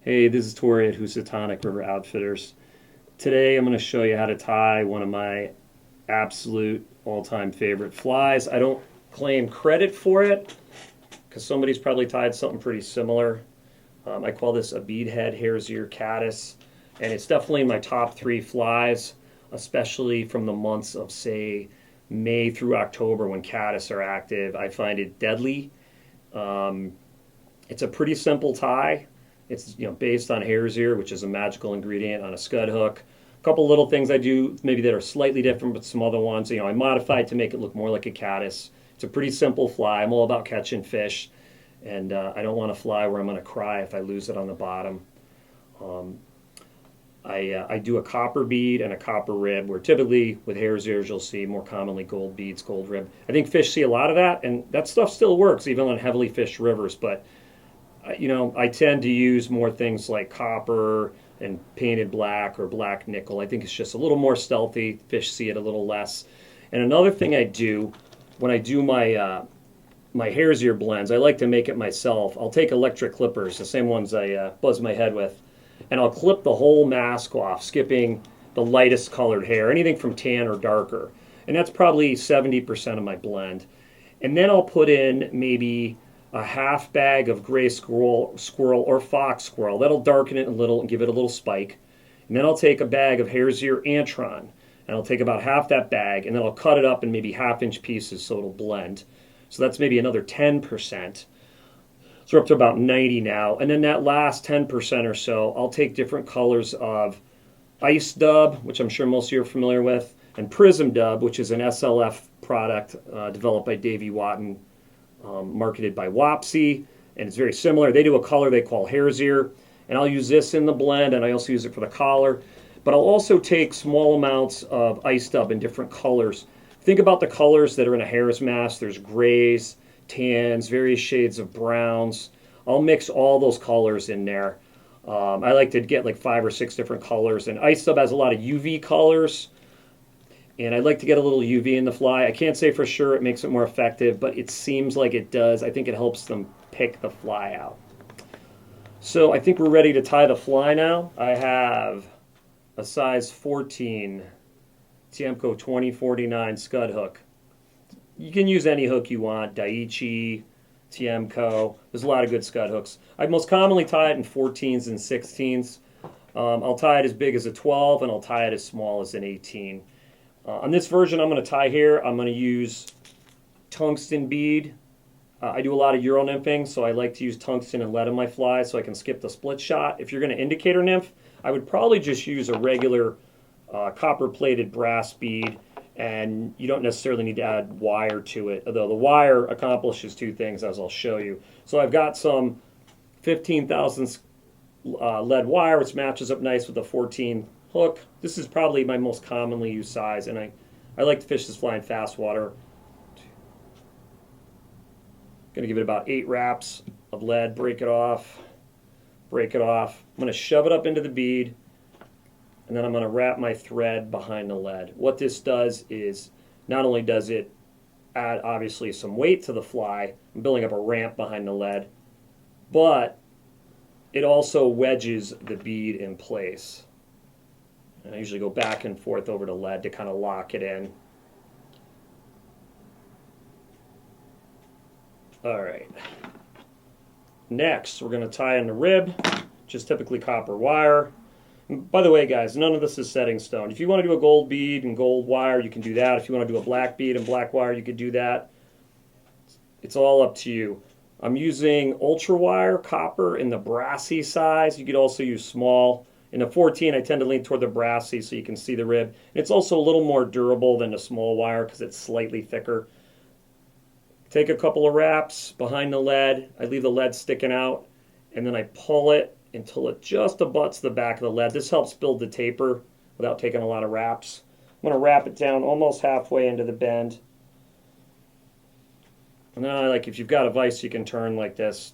Hey, this is Torrey at Housatonic River Outfitters. Today I'm going to show you how to tie one of my absolute all-time favorite flies. I don't claim credit for it because somebody's probably tied something pretty similar. I call this a Beadhead Hare's Ear Caddis, and it's definitely my top three flies, especially from the months of, say, May through October when caddis are active. I find it deadly. Um, it's a pretty simple tie. It's based on hare's ear, which is a magical ingredient on a scud hook. A couple little things I do maybe that are slightly different, but some other ones, I modified to make it look more like a caddis. It's a pretty simple fly. I'm all about catching fish, and I don't want a fly where I'm going to cry if I lose it on the bottom. Um, I do a copper bead and a copper rib, where typically with hare's ears you'll see more commonly gold beads, gold rib. I think fish see a lot of that, and that stuff still works even on heavily fished rivers, but I tend to use more things like copper and painted black or black nickel. I think it's just a little more stealthy. Fish see it a little less. And another thing I do when I do my hare's ear blends, I like to make it myself. I'll take electric clippers, the same ones I buzz my head with, and I'll clip the whole mask off, skipping the lightest colored hair, anything from tan or darker. And that's probably 70% of my blend. And then I'll put in maybe a half bag of gray squirrel or fox squirrel. That'll darken it a little and give it a little spike. And then I'll take a bag of hare's ear antron, and I'll take about half that bag, and then I'll cut it up in maybe half-inch pieces so it'll blend. So that's maybe another 10%. So we're up to about 90 now. And then that last 10% or so, I'll take different colors of ice dub, which I'm sure most of you are familiar with, and prism dub, which is an SLF product developed by Davey Watton, marketed by Wapsi, and it's very similar. They do a color they call hare's ear, and I'll use this in the blend, and I also use it for the collar. But I'll also take small amounts of ice dub in different colors. Think about the colors that are in a hare's mask. There's grays, tans, various shades of browns. I'll mix all those colors in there. I like to get like 5 or 6 different colors, and ice dub has a lot of UV colors, and I like to get a little UV in the fly. I can't say for sure it makes it more effective, but it seems like it does. I think it helps them pick the fly out. So I think we're ready to tie the fly now. I have a size 14 Tiemco 2049 scud hook. You can use any hook you want, Daiichi, Tiemco. There's a lot of good scud hooks. I most commonly tie it in 14s and 16s. I'll tie it as big as a 12, and I'll tie it as small as an 18. On this version I'm going to tie here, I'm going to use tungsten bead. I do a lot of Euro nymphing, so I like to use tungsten and lead in my fly so I can skip the split shot. If you're going to indicator nymph, I would probably just use a regular copper-plated brass bead, and you don't necessarily need to add wire to it, although the wire accomplishes 2 things, as I'll show you. So I've got some 15 thousandths lead wire, which matches up nice with the 14 hook. This is probably my most commonly used size, and I like to fish this fly in fast water. Going to give it about 8 wraps of lead, break it off, break it off. I'm going to shove it up into the bead, and then I'm going to wrap my thread behind the lead. What this does is, not only does it add obviously some weight to the fly, I'm building up a ramp behind the lead, but it also wedges the bead in place. And I usually go back and forth over the lead to kind of lock it in. All right. Next, we're going to tie in the rib, which is typically copper wire. And by the way, guys, none of this is setting stone. If you want to do a gold bead and gold wire, you can do that. If you want to do a black bead and black wire, you could do that. It's all up to you. I'm using ultra wire copper in the brassy size. You could also use small. In the 14, I tend to lean toward the brassy so you can see the rib. And it's also a little more durable than the small wire because it's slightly thicker. Take a couple of wraps behind the lead. I leave the lead sticking out, and then I pull it until it just abuts the back of the lead. This helps build the taper without taking a lot of wraps. I'm going to wrap it down almost halfway into the bend. And then if you've got a vise you can turn like this,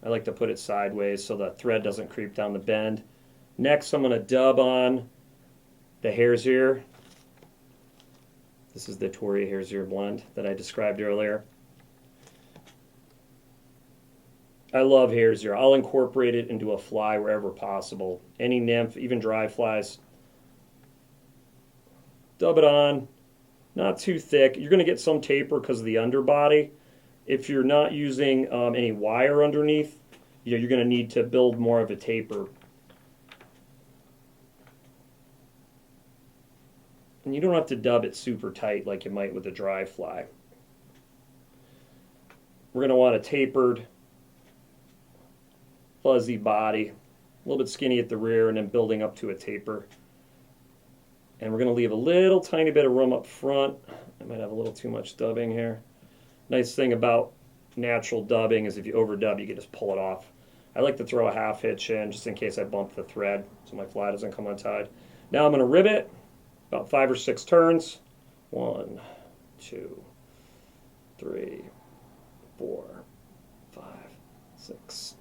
I like to put it sideways so the thread doesn't creep down the bend. Next, I'm going to dub on the hare's ear. This is the Torrey hare's ear blend that I described earlier. I love hares here. I'll incorporate it into a fly wherever possible. Any nymph, even dry flies. Dub it on, not too thick. You're going to get some taper because of the underbody. If you're not using any wire underneath, you're going to need to build more of a taper. And you don't have to dub it super tight like you might with a dry fly. We're going to want a tapered, fuzzy body, a little bit skinny at the rear, and then building up to a taper. And we're going to leave a little tiny bit of room up front. I might have a little too much dubbing here. Nice thing about natural dubbing is if you overdub, you can just pull it off. I like to throw a half hitch in just in case I bump the thread so my fly doesn't come untied. Now I'm going to rivet about 5 or 6 turns. 1, 2, 3, 4, 5, 6.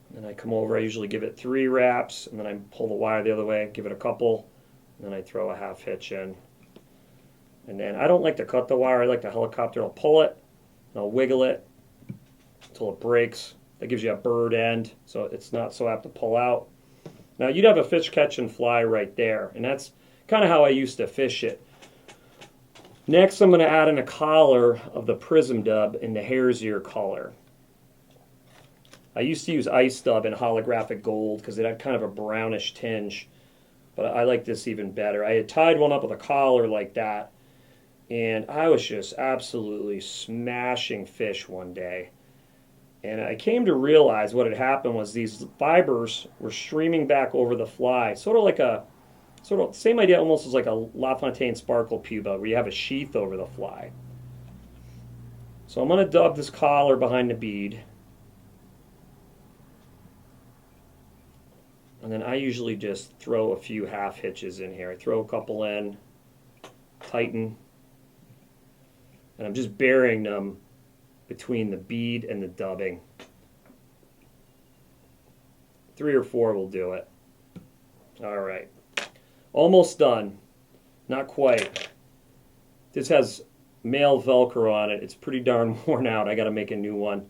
And then I come over, I usually give it 3 wraps, and then I pull the wire the other way, give it a couple, and then I throw a half hitch in. And then I don't like to cut the wire, I like to helicopter. I'll pull it, and I'll wiggle it until it breaks. That gives you a bird end, so it's not so apt to pull out. Now you'd have a fish catch and fly right there, and that's kind of how I used to fish it. Next I'm going to add in a collar of the prism dub in the hare's ear color. I used to use ice dub in holographic gold because it had kind of a brownish tinge, but I like this even better. I had tied one up with a collar like that, and I was just absolutely smashing fish one day. And I came to realize what had happened was these fibers were streaming back over the fly, sort of same idea almost as like a LaFontaine sparkle pupa where you have a sheath over the fly. So I'm going to dub this collar behind the bead. And then I usually just throw a few half hitches in here. I throw a couple in, tighten, and I'm just burying them between the bead and the dubbing. 3 or 4 will do it. All right. Almost done. Not quite. This has male Velcro on it. It's pretty darn worn out. I got to make a new one.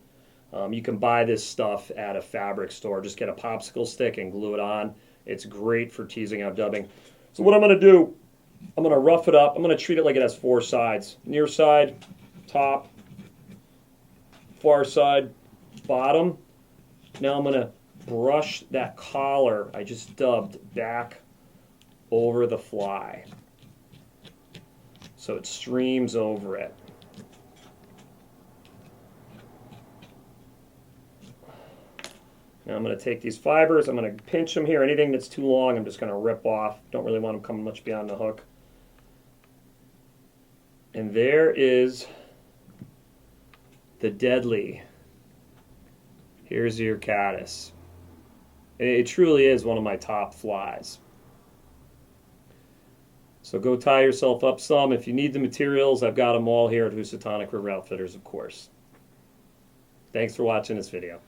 You can buy this stuff at a fabric store. Just get a popsicle stick and glue it on. It's great for teasing out dubbing. So what I'm going to do, I'm going to rough it up. I'm going to treat it like it has 4 sides. Near side, top, far side, bottom. Now I'm going to brush that collar I just dubbed back over the fly so it streams over it. Now I'm going to take these fibers, I'm going to pinch them here. Anything that's too long I'm just going to rip off. Don't really want them coming much beyond the hook. And there is the deadly Hare's Ear Caddis. It truly is one of my top flies. So go tie yourself up some. If you need the materials, I've got them all here at Housatonic River Outfitters, of course. Thanks for watching this video.